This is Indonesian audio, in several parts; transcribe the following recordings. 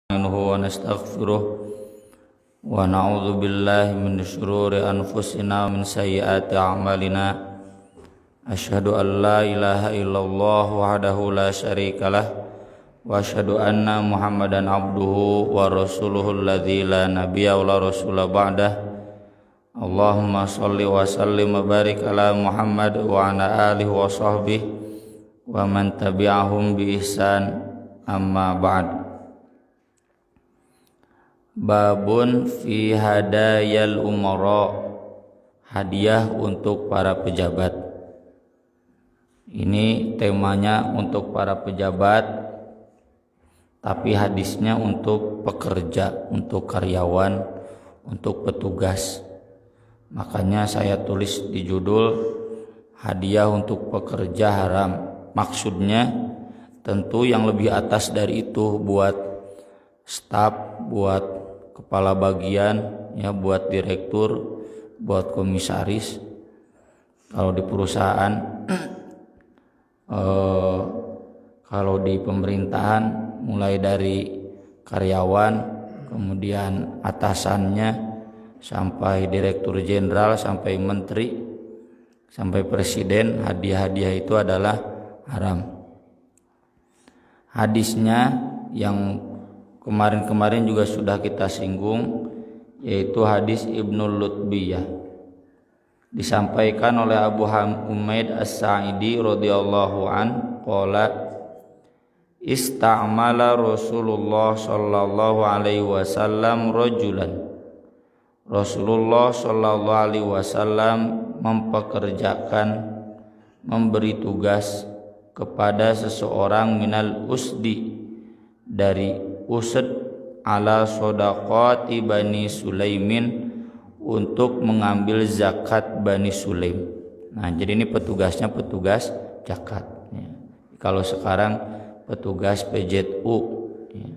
wa nastaghfiruh wa na'udzu billahi min syururi anfusina wa min sayyiati a'malina. Asyhadu an la ilaha illallah wahdahu la syarikalah wa asyhadu anna Muhammadan abduhu wa rasuluhul ladzi la nabiyya wa la rasula ba'dah. Allahumma shalli wa sallim wa barik ala Muhammad wa ala alihi wa sahbihi wa man tabi'ahum bi ihsan, amma ba'd. Babun fi hadayal umara, hadiah untuk para pejabat. Ini temanya untuk para pejabat, tapi hadisnya untuk pekerja, untuk karyawan, untuk petugas. Makanya saya tulis di judul hadiah untuk pekerja haram. Maksudnya tentu yang lebih atas dari itu, buat staf, buat kepala bagian, ya, buat direktur, buat komisaris. Kalau di perusahaan, kalau di pemerintahan mulai dari karyawan, kemudian atasannya, sampai direktur jenderal, sampai menteri, sampai presiden, hadiah-hadiah itu adalah haram. Hadisnya yang kemarin-kemarin juga sudah kita singgung, yaitu hadis Ibnu Lutbiyah. Disampaikan oleh Abu Humaid As-Sa'idi radhiyallahu an, qala ista'mala Rasulullah sallallahu alaihi wasallam rajulan. Rasulullah sallallahu alaihi wasallam mempekerjakan, memberi tugas kepada seseorang minal usdi, dari usd, ala sodaqati Bani Sulaimin, untuk mengambil zakat Bani Sulaim. Nah, jadi ini petugasnya petugas zakat, ya. Kalau sekarang petugas PJU, ya.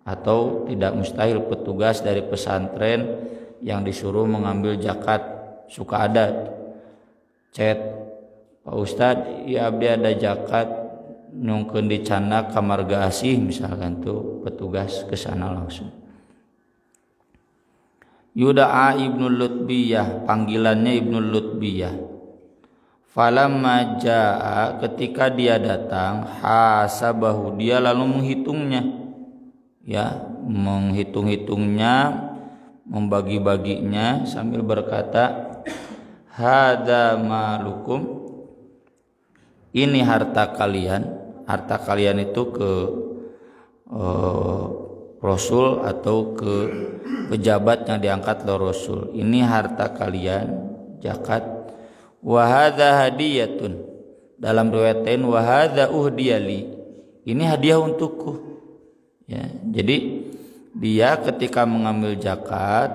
Atau tidak mustahil petugas dari pesantren yang disuruh mengambil zakat. Suka ada chat, Pak Ustadz, ya abdi ada zakat, nyungkeun di Canda Kamarga Asih misalkan, tuh petugas ke sana langsung. Yuda'a Ibnu Lutbiyah, panggilannya Ibnu Lutbiyah. Falamma jaa, ketika dia datang, hasabahu, dia lalu menghitungnya, ya, menghitung-hitungnya, membagi-baginya sambil berkata, hadza malukum, ini harta kalian. Harta kalian itu ke Rasul atau ke pejabat yang diangkat oleh Rasul. Ini harta kalian, zakat. Wa hadza hadiyatun, dalam riwayat lain wa hadza uhdiyali, ini hadiah untukku, ya. Jadi dia ketika mengambil zakat,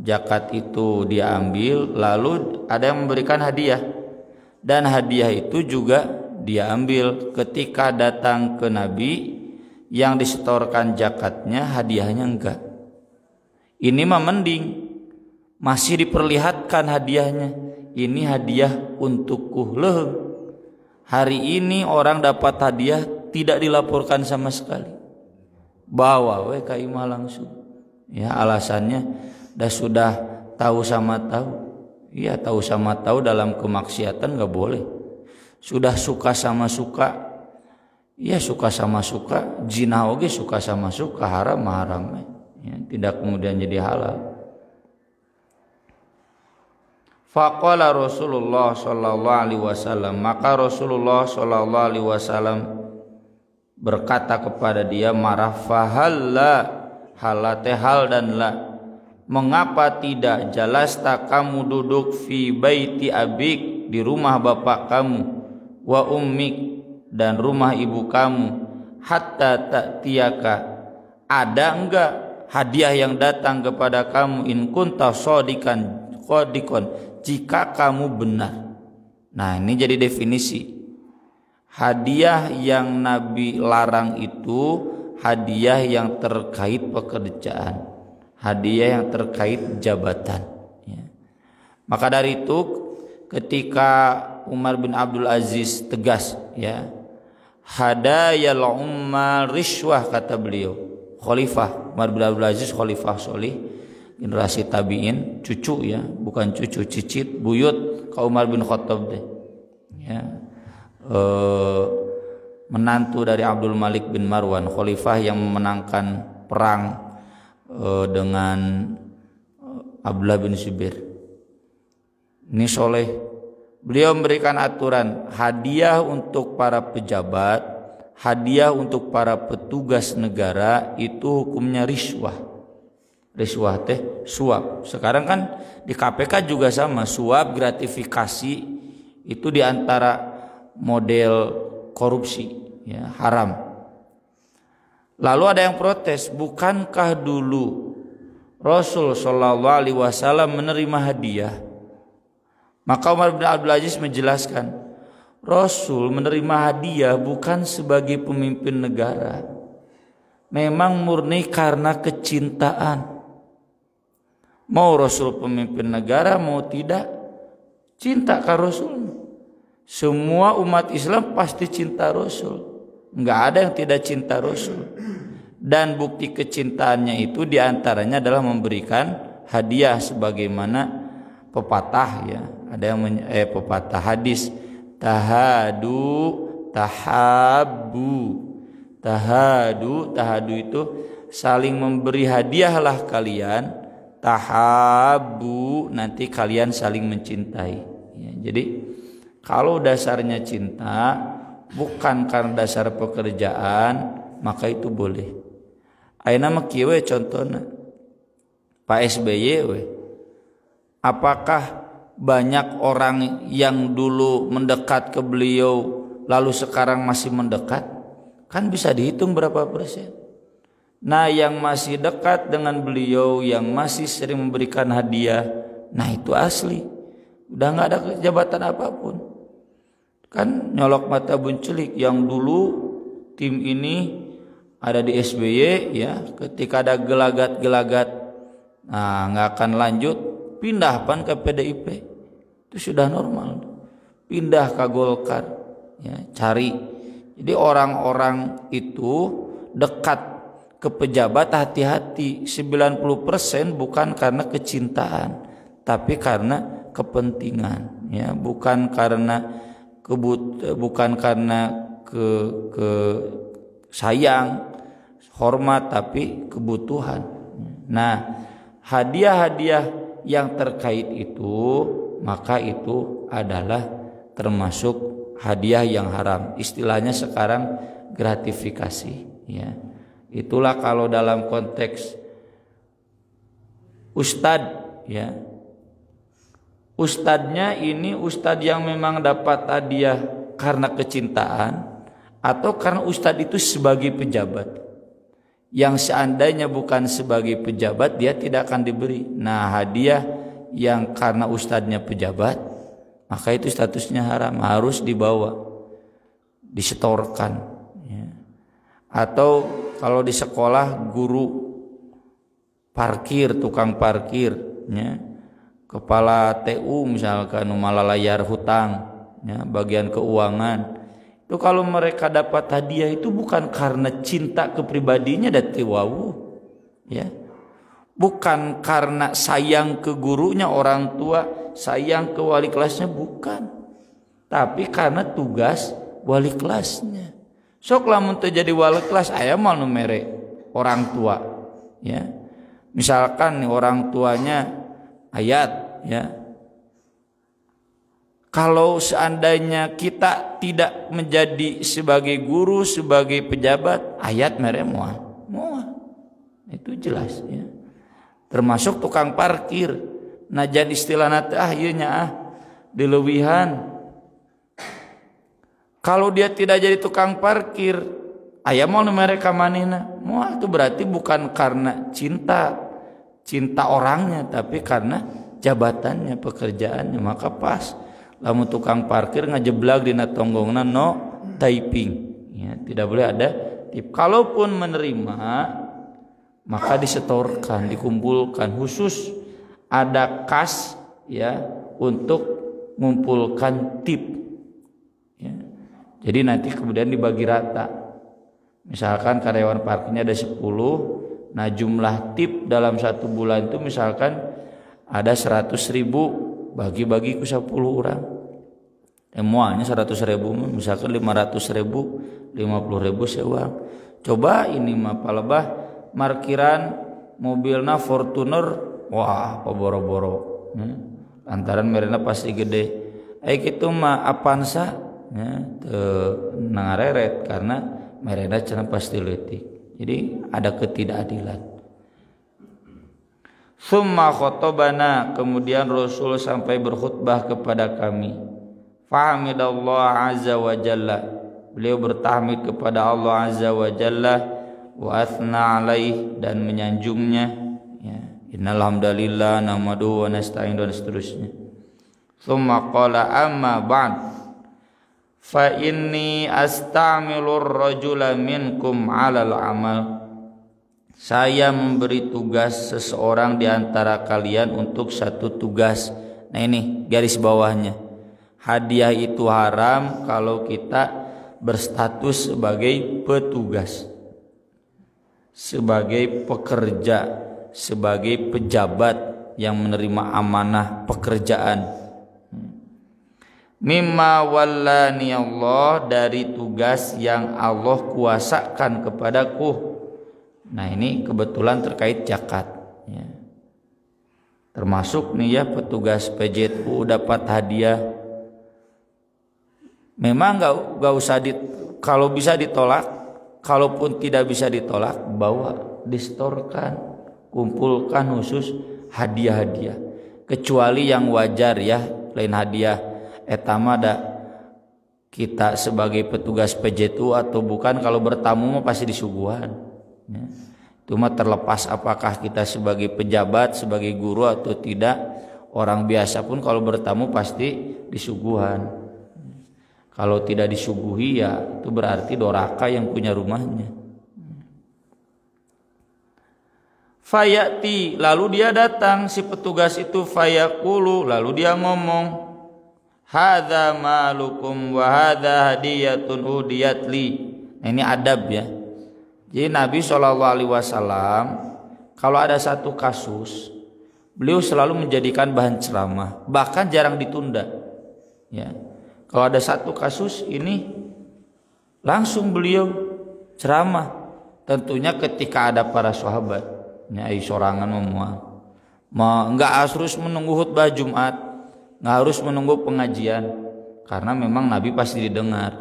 zakat itu dia ambil, lalu ada yang memberikan hadiah, dan hadiah itu juga dia ambil. Ketika datang ke Nabi yang disetorkan zakatnya, hadiahnya enggak. Ini mah mending, masih diperlihatkan hadiahnya. Ini hadiah untukku. Loh, hari ini orang dapat hadiah tidak dilaporkan sama sekali, bawa we ka imah langsung, ya. Alasannya sudah tahu sama tahu. Iya, tahu sama tahu dalam kemaksiatan enggak boleh. Sudah suka sama suka, ya, suka sama suka, zina oge suka sama suka, haram haram, ya, tidak kemudian jadi halal. Faqala Rasulullah sallallahu alaihi wasallam, maka Rasulullah sallallahu alaihi wasallam berkata kepada dia, marah, fahalla, halate hal dan la, mengapa tidak jalasta kamu duduk fi baiti abik, di rumah bapak kamu, wa ummik, dan rumah ibu kamu, hatta ta'tiyaka, ada enggak hadiah yang datang kepada kamu, in kunta shadikan qadikon, jika kamu benar. Nah, ini jadi definisi. Hadiah yang Nabi larang itu hadiah yang terkait pekerjaan, hadiah yang terkait jabatan, ya. Maka dari itu ketika Umar bin Abdul Aziz tegas, ya, hadayal umma rishwah, kata beliau, khalifah Umar bin Abdul Aziz, khalifah solih generasi tabiin, cucu ya, bukan cucu, cicit buyut ka Umar bin Khattab deh ya, menantu dari Abdul Malik bin Marwan, khalifah yang memenangkan perang dengan Abdullah bin Zubair. Ini soleh. Beliau memberikan aturan hadiah untuk para pejabat, hadiah untuk para petugas negara itu hukumnya riswah. Riswah teh suap. Sekarang kan di KPK juga sama, suap, gratifikasi itu diantara model korupsi ya, haram. Lalu ada yang protes, bukankah dulu Rasul Shallallahu Alaihi Wasallam menerima hadiah? Maka Umar bin Abdul Aziz menjelaskan, Rasul menerima hadiah bukan sebagai pemimpin negara, memang murni karena kecintaan. Mau Rasul pemimpin negara mau tidak, cinta ke Rasul. Semua umat Islam pasti cinta Rasul, nggak ada yang tidak cinta Rasul. Dan bukti kecintaannya itu diantaranya adalah memberikan hadiah, sebagaimana pepatah ya, ada yang pepatah hadis, tahadu tahabu. Tahadu itu saling memberi hadiahlah kalian, tahabu nanti kalian saling mencintai ya. Jadi kalau dasarnya cinta bukan karena dasar pekerjaan, maka itu boleh. Ayeuna mah kieu we contohna Pak SBY we. Apakah banyak orang yang dulu mendekat ke beliau lalu sekarang masih mendekat? Kan bisa dihitung berapa persen. Nah, yang masih dekat dengan beliau, yang masih sering memberikan hadiah, nah itu asli. Udah nggak ada jabatan apapun. Kan nyolok mata buncelik yang dulu tim ini ada di SBY ya, ketika ada gelagat-gelagat, nah nggak akan lanjut, pindah pan ke PDIP, itu sudah normal. Pindah ke Golkar, ya cari. Jadi orang-orang itu dekat ke pejabat hati-hati, 90% bukan karena kecintaan, tapi karena kepentingan, ya bukan karena bukan karena ke sayang, hormat, tapi kebutuhan. Nah, hadiah-hadiah yang terkait itu, maka itu adalah termasuk hadiah yang haram. Istilahnya sekarang gratifikasi ya. Itulah kalau dalam konteks ustadz ya. Ustadznya ini ustadz yang memang dapat hadiah karena kecintaan, atau karena ustadz itu sebagai pejabat. Yang seandainya bukan sebagai pejabat, dia tidak akan diberi. Nah, hadiah yang karena ustadznya pejabat, maka itu statusnya haram, harus dibawa, disetorkan ya. Atau kalau di sekolah guru parkir, tukang parkir ya, kepala TU misalkan malah layar hutang ya, bagian keuangan, itu kalau mereka dapat hadiah itu bukan karena cinta ke pribadinya dati wawu ya, bukan karena sayang ke gurunya, orang tua sayang ke wali kelasnya, bukan, tapi karena tugas wali kelasnya. Sok lamun teu jadi wali kelas aya mah nu mere orang tua ya. Misalkan nih orang tuanya ayat ya. Kalau seandainya kita tidak menjadi sebagai guru, sebagai pejabat, ayat mere moal. Itu jelas ya. Termasuk tukang parkir. Nah, jadi istilahna teh ieu nya dileuwihan. Kalau dia tidak jadi tukang parkir, aya mau mereka manehna. Moal itu berarti bukan karena cinta orangnya, tapi karena jabatannya, pekerjaannya. Maka pas lamun tukang parkir ngajeblak dina tonggongna no typing ya, tidak boleh ada tip. Kalaupun menerima, maka disetorkan, dikumpulkan, khusus ada kas ya untuk mengumpulkan tip ya. Jadi nanti kemudian dibagi rata. Misalkan karyawan parkirnya ada 10, nah jumlah tip dalam 1 bulan itu misalkan ada 100.000, bagi-bagi ke 10 orang. Semuanya 100.000, misalkan 500.000, 50.000 sewa. Coba ini mah palebah parkiran mobilna Fortuner, wah boro-boro. Lantaran merena pasti gede. Kitu mah Avanza nangareret karena mereka cenah pasti leutik. Jadi ada ketidakadilan. Summa khotobana, kemudian Rasul sampai berkhutbah kepada kami. Fahamidallah azza wa jalla, beliau bertahmid kepada Allah azza wa jalla, wa athna alaih, dan menyanjungnya. Ya. Innal hamdalillah nahmaduhu wa nasta'in, dan seterusnya. Summa qala amma ba'd fa inni astamilur rajula minkum 'alal amal. Saya memberi tugas seseorang di antara kalian untuk satu tugas. Nah ini garis bawahnya. Hadiah itu haram kalau kita berstatus sebagai petugas, sebagai pekerja, sebagai pejabat yang menerima amanah pekerjaan. Mimma wallani Allah, dari tugas yang Allah kuasakan kepadaku. Nah ini kebetulan terkait zakat ya. Termasuk nih ya petugas PJTU dapat hadiah. Memang gak usah kalau bisa ditolak, kalaupun tidak bisa ditolak, bawa, distorkan, kumpulkan khusus hadiah-hadiah. Kecuali yang wajar ya, lain hadiah etama ada kita sebagai petugas PJTU atau bukan, kalau bertamu mah pasti disuguhan ya. Itu mah terlepas apakah kita sebagai pejabat, sebagai guru atau tidak. Orang biasa pun kalau bertamu pasti disuguhan. Kalau tidak disuguhi ya itu berarti doraka yang punya rumahnya. Fayati, lalu dia datang si petugas itu, fayaqulu, lalu dia ngomong, hadza malukum wa hadza hadiyatun udiyat li. Nah, ini adab ya. Jadi Nabi SAW kalau ada satu kasus, beliau selalu menjadikan bahan ceramah, bahkan jarang ditunda. Ya, kalau ada satu kasus ini langsung beliau ceramah. Tentunya ketika ada para sahabat, nyai sorangan nggak harus menunggu khutbah Jumat, nggak harus menunggu pengajian, karena memang Nabi pasti didengar.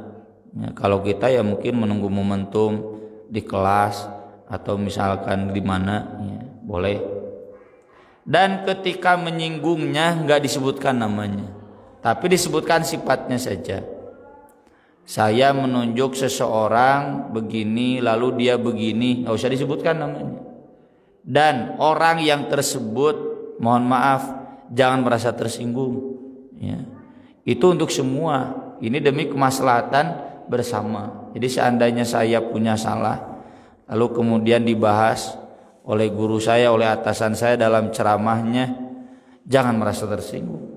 Ya, kalau kita ya mungkin menunggu momentum di kelas atau misalkan di mana ya, boleh. Dan ketika menyinggungnya nggak disebutkan namanya, tapi disebutkan sifatnya saja. Saya menunjuk seseorang begini, lalu dia begini, nggak usah disebutkan namanya. Dan orang yang tersebut, mohon maaf, jangan merasa tersinggung. Ya. Itu untuk semua. Ini demi kemaslahatan bersama. Jadi seandainya saya punya salah, lalu kemudian dibahas oleh guru saya, oleh atasan saya dalam ceramahnya, jangan merasa tersinggung.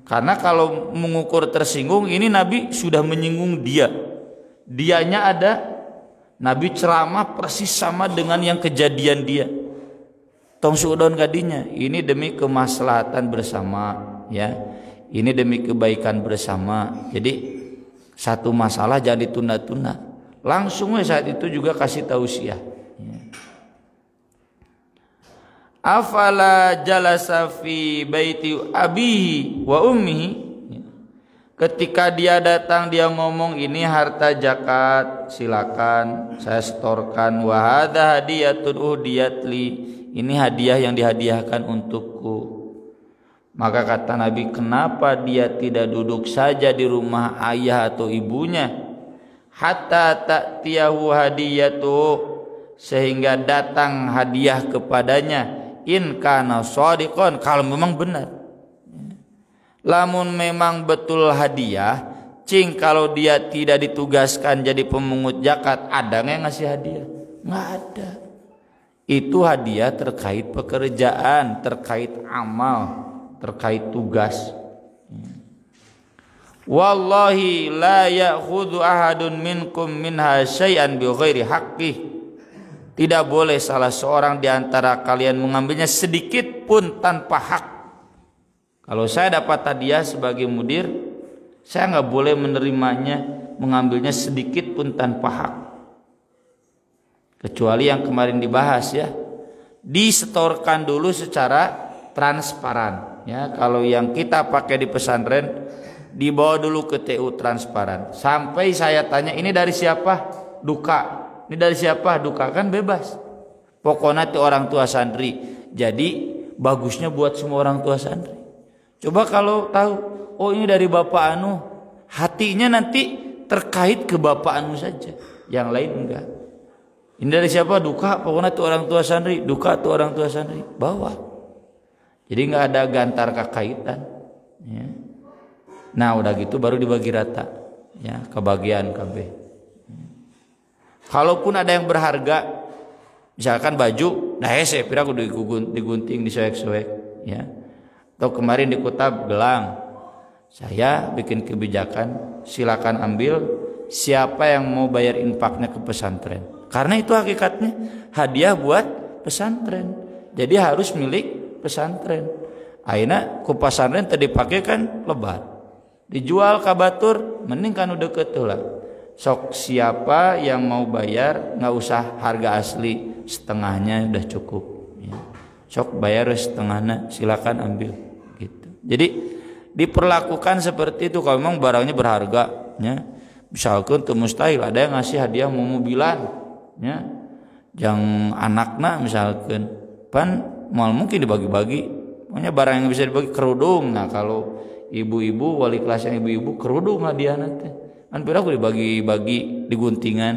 Karena kalau mengukur tersinggung, ini Nabi sudah menyinggung dia. Dianya ada, Nabi ceramah persis sama dengan yang kejadian dia. Tong suudon kadinya, ini demi kemaslahatan bersama ya. Ini demi kebaikan bersama. Jadi satu masalah jangan ditunda-tunda. Langsung saat itu juga kasih tausiah. Afala jalasa fi baiti abihi wa ummihi. Ketika dia datang dia ngomong, ini harta zakat, silakan saya setorkan. Wa hadza hadiyatun uhdiyat li. Ini hadiah yang dihadiahkan untukku. Maka kata Nabi, kenapa dia tidak duduk saja di rumah ayah atau ibunya, hatta ta'tiyahu hadiyatu, sehingga datang hadiah kepadanya, in kana shadiqan, kalau memang benar. Lamun memang betul hadiah, cing kalau dia tidak ditugaskan jadi pemungut zakat, ada nggak yang ngasih hadiah? Nggak ada. Itu hadiah terkait pekerjaan, terkait amal, terkait tugas. Wallahi la ya'khudhu ahadun minkum minha syai'an bighairi haqqih. Tidak boleh salah seorang di antara kalian mengambilnya sedikit pun tanpa hak. Kalau saya dapat hadiah sebagai mudir, saya nggak boleh menerimanya, mengambilnya sedikit pun tanpa hak. Kecuali yang kemarin dibahas ya, disetorkan dulu secara transparan. Ya, kalau yang kita pakai di pesantren dibawa dulu ke TU transparan. Sampai saya tanya ini dari siapa? Duka. Ini dari siapa? Duka, kan bebas. Pokoknya itu orang tua santri. Jadi bagusnya buat semua orang tua santri. Coba kalau tahu, oh ini dari bapak anu, hatinya nanti terkait ke bapak anu saja, yang lain enggak. Ini dari siapa? Duka, pokoknya itu orang tua santri. Duka itu orang tua santri, bawa. Jadi enggak ada gantar kekaitan. Ya. Nah udah gitu baru dibagi rata, ya, kebagian KB. Kalaupun ada yang berharga, misalkan baju, nah saya pira aku digunting, disoek-soek, ya. Atau kemarin di Kutab gelang, saya bikin kebijakan, silakan ambil siapa yang mau bayar infaknya ke pesantren. Karena itu hakikatnya hadiah buat pesantren, jadi harus milik pesantren. Akhirnya ku pesantren tadi pakai kan lebar, dijual kabatur, mending kan udah ketulah. Sok siapa yang mau bayar nggak usah harga asli, setengahnya udah cukup. Ya. Sok bayar setengahnya, silakan ambil. Gitu. Jadi diperlakukan seperti itu kalau memang barangnya berharga. Ya. Misalkan tuh mustahil ada yang ngasih hadiah mau mobilan, ya, yang anaknya misalkan, pan mal mungkin dibagi-bagi. Pokoknya barang yang bisa dibagi, kerudung. Nah kalau ibu-ibu wali kelas yang ibu-ibu kerudung hadiah nanti. Kan aku dibagi-bagi di guntingan.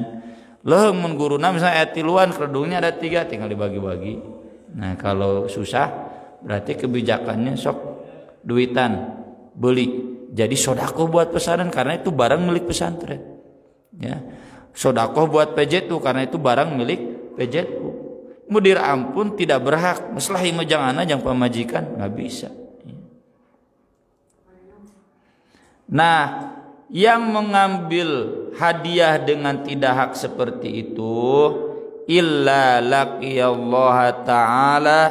Loh mun guruna misalnya etiluan kerudungnya ada 3 tinggal dibagi-bagi. Nah kalau susah berarti kebijakannya sok duitan beli. Jadi sodako buat pesantren karena itu barang milik pesantren. Ya. Sodako buat PJTU karena itu barang milik PJTU. Mudir ampun tidak berhak. Maslahi majang anak yang pemajikan nggak bisa. Nah, yang mengambil hadiah dengan tidak hak seperti itu illa laqiyallaha ta'ala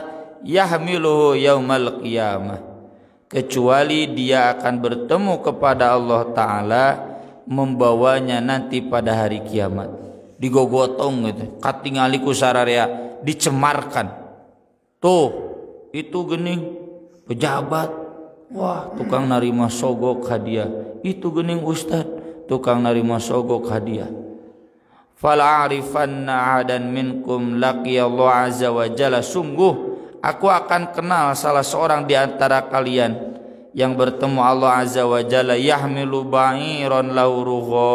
yahmiluhu yaumal qiyamah, kecuali dia akan bertemu kepada Allah Ta'ala membawanya nanti pada hari kiamat, digogotong gitu, katingali ku sararea, dicemarkan. Tuh itu gening pejabat, wah tukang narima sogok hadiah, itu gening ustad tukang narima sogok hadiah. Fala'arifanna ahadan minkum laqiyallahu azza wa jalla, sungguh aku akan kenal salah seorang di antara kalian yang bertemu Allah azza wa jalla yahmilu ba'iran lahu rugha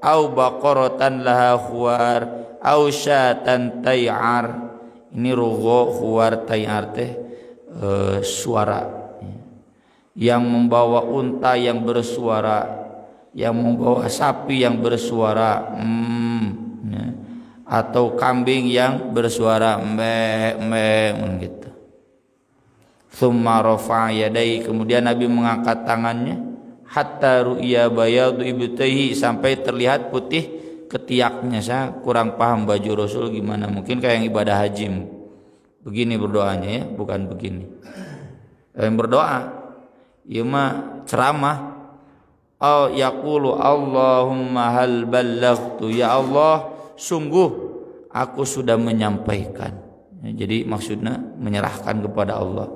au baqaratan laha khuwar au syatan tay'ar. Ini rugha, khuwar, tay'ar teh suara, yang membawa unta yang bersuara, yang membawa sapi yang bersuara, ya. Atau kambing yang bersuara gitu. Tsumma rafa'a yadayhi, kemudian Nabi mengangkat tangannya, hatta ru'ya bayadu ibtayhi, sampai terlihat putih ketiaknya. Saya kurang paham baju Rasul gimana, mungkin kayak yang ibadah haji begini berdoanya ya, bukan begini. Yang berdoa ieu mah ceramah, au yaqulu Allahumma hal ballaghtu, ya Allah sungguh aku sudah menyampaikan. Ya, jadi maksudnya menyerahkan kepada Allah.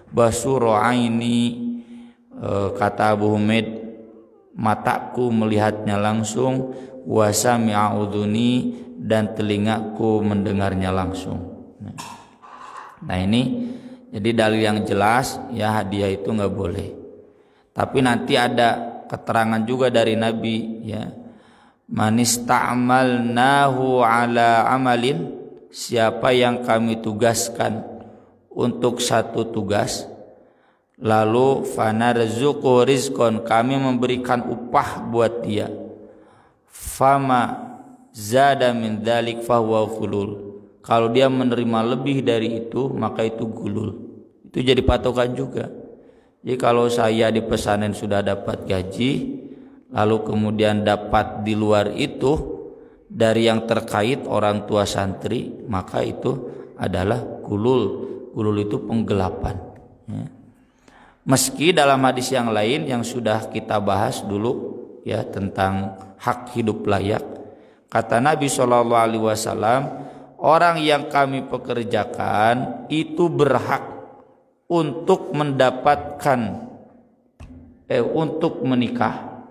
Basuru aini, kata Abu Humaid, mataku melihatnya langsung, wa sami'a udhuni, dan telingaku mendengarnya langsung. Nah ini jadi dalil yang jelas ya, hadiah itu nggak boleh. Tapi nanti ada keterangan juga dari Nabi ya, man ista'malnahu ala amalin, siapa yang kami tugaskan untuk satu tugas, lalu fanarzuqu rizqan, kami memberikan upah buat dia, fama zada min dzalik fahuwa ghulul, kalau dia menerima lebih dari itu maka itu gulul. Itu jadi patokan juga. Jadi kalau saya di pesantren sudah dapat gaji, lalu kemudian dapat di luar itu dari yang terkait orang tua santri, maka itu adalah gulul. Gulul itu penggelapan. Ya. Meski dalam hadis yang lain yang sudah kita bahas dulu ya tentang hak hidup layak, kata Nabi SAW, orang yang kami pekerjakan itu berhak untuk mendapatkan untuk menikah,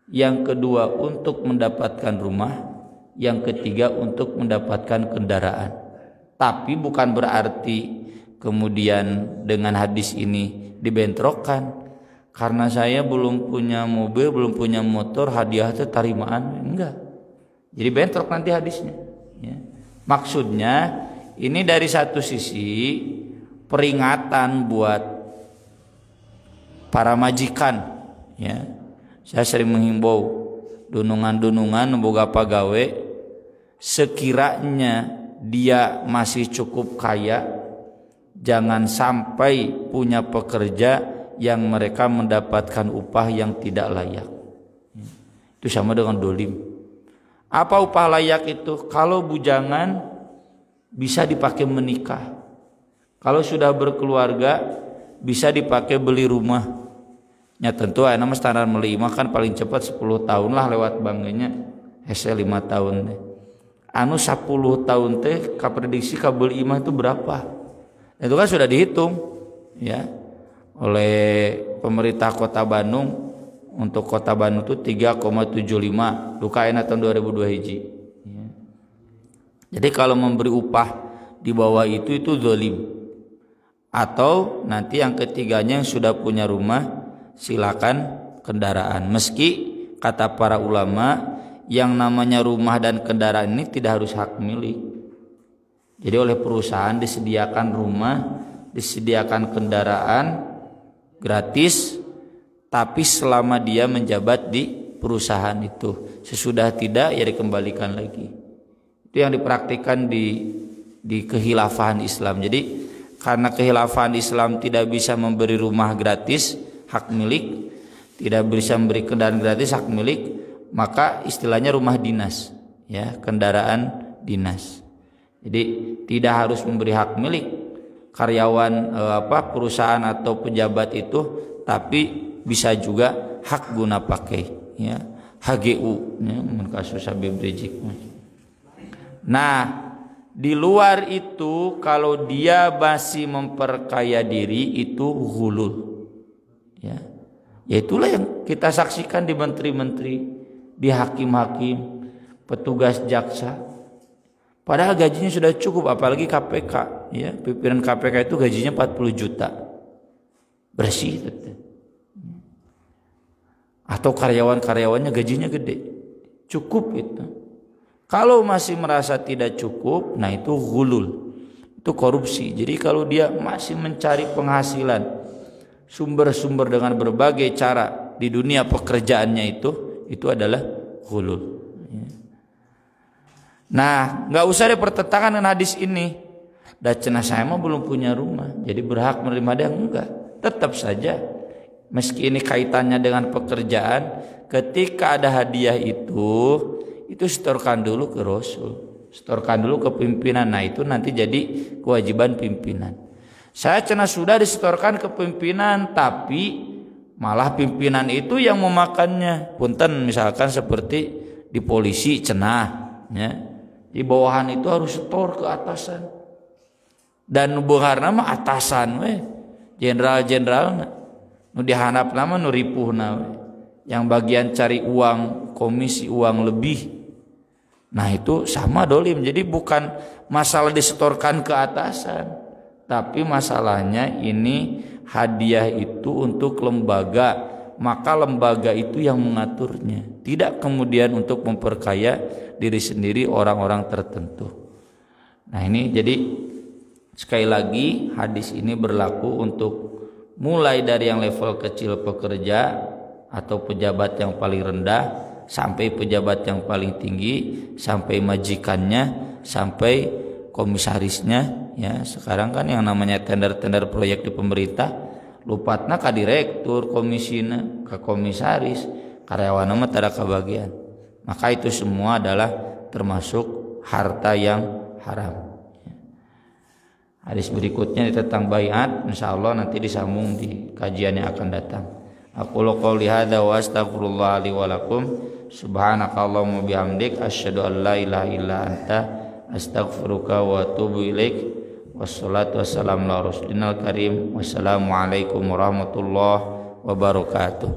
yang kedua untuk mendapatkan rumah, yang ketiga untuk mendapatkan kendaraan. Tapi bukan berarti kemudian dengan hadis ini dibentrokkan, karena saya belum punya mobil, belum punya motor, hadiah itu tarimaan, enggak. Jadi bentrok nanti hadisnya ya. Maksudnya ini dari satu sisi peringatan buat para majikan ya. Saya sering menghimbau dunungan-dunungan boga pagawe, sekiranya dia masih cukup kaya, jangan sampai punya pekerja yang mereka mendapatkan upah yang tidak layak. Itu sama dengan dolim. Apa upah layak itu? Kalau bujangan bisa dipakai menikah, kalau sudah berkeluarga bisa dipakai beli rumah. Ya tentu nama standar beli rumah kan paling cepat 10 tahun lah lewat banknya, hese 5 tahun deh. Anu 10 tahun teh kaprediksi kabel imah itu berapa? Itu kan sudah dihitung ya oleh pemerintah Kota Bandung. Untuk Kota Bandung itu 3,75 lukaina tahun 2002 hiji ya. Jadi kalau memberi upah di bawah itu zalim. Atau nanti yang ketiganya yang sudah punya rumah silakan kendaraan. Meski kata para ulama yang namanya rumah dan kendaraan ini tidak harus hak milik. Jadi oleh perusahaan disediakan rumah, disediakan kendaraan gratis, tapi selama dia menjabat di perusahaan itu. Sesudah tidak ya dikembalikan lagi. Itu yang dipraktikkan di kehilafahan Islam. Jadi karena kehilafahan Islam tidak bisa memberi rumah gratis hak milik, tidak bisa memberi kendaraan gratis hak milik, maka istilahnya rumah dinas ya, kendaraan dinas. Jadi tidak harus memberi hak milik karyawan perusahaan atau pejabat itu, tapi bisa juga hak guna pakai ya, HGU ya, kasus Habib Rizik. Nah, di luar itu kalau dia masih memperkaya diri itu ghulul ya. Ya itulah yang kita saksikan di menteri-menteri, di hakim-hakim, petugas jaksa. Padahal gajinya sudah cukup, apalagi KPK ya, pimpinan KPK itu gajinya 40 juta. Bersih gitu. Atau karyawan-karyawannya gajinya gede, cukup itu. Kalau masih merasa tidak cukup, nah itu ghulul, itu korupsi. Jadi kalau dia masih mencari penghasilan, sumber-sumber dengan berbagai cara di dunia pekerjaannya itu adalah ghulul. Nah, nggak usah ada pertentangan dengan hadis ini. Dan cenah saya mah belum punya rumah, jadi berhak menerima dia, enggak. Tetap saja meski ini kaitannya dengan pekerjaan, ketika ada hadiah itu setorkan dulu ke Rasul, setorkan dulu ke pimpinan. Nah itu nanti jadi kewajiban pimpinan. Saya cenah sudah disetorkan ke pimpinan, tapi malah pimpinan itu yang memakannya. Punten misalkan seperti di polisi cenah ya, di bawahan itu harus setor ke atasan. Dan buharna mah atasan we, jenderal-jenderal nu dihanap nama nu ripuhna we, yang bagian cari uang komisi, uang lebih. Nah itu sama dolim. Jadi bukan masalah disetorkan ke atasan, tapi masalahnya ini hadiah itu untuk lembaga, maka lembaga itu yang mengaturnya, tidak kemudian untuk memperkaya diri sendiri orang-orang tertentu. Nah ini jadi sekali lagi hadis ini berlaku untuk mulai dari yang level kecil pekerja atau pejabat yang paling rendah sampai pejabat yang paling tinggi, sampai majikannya, sampai komisarisnya ya. Sekarang kan yang namanya tender-tender proyek di pemerintah lupatna ka direktur, komisina, ka komisaris, karyawan mah tada kabagian. Maka itu semua adalah termasuk harta yang haram. Hadis berikutnya tentang baiat, insyaallah nanti disambung di kajian yang akan datang. Aqulu qouli hadza wa astaghfirullah li wa lakum. Subhanakallahumma bihamdik asyhadu an la ilaha illa anta astaghfiruka wa atubu ilaik. Wassalatu wassalamu ala rasulil karim. Wassalamu alaikum warahmatullahi wabarakatuh.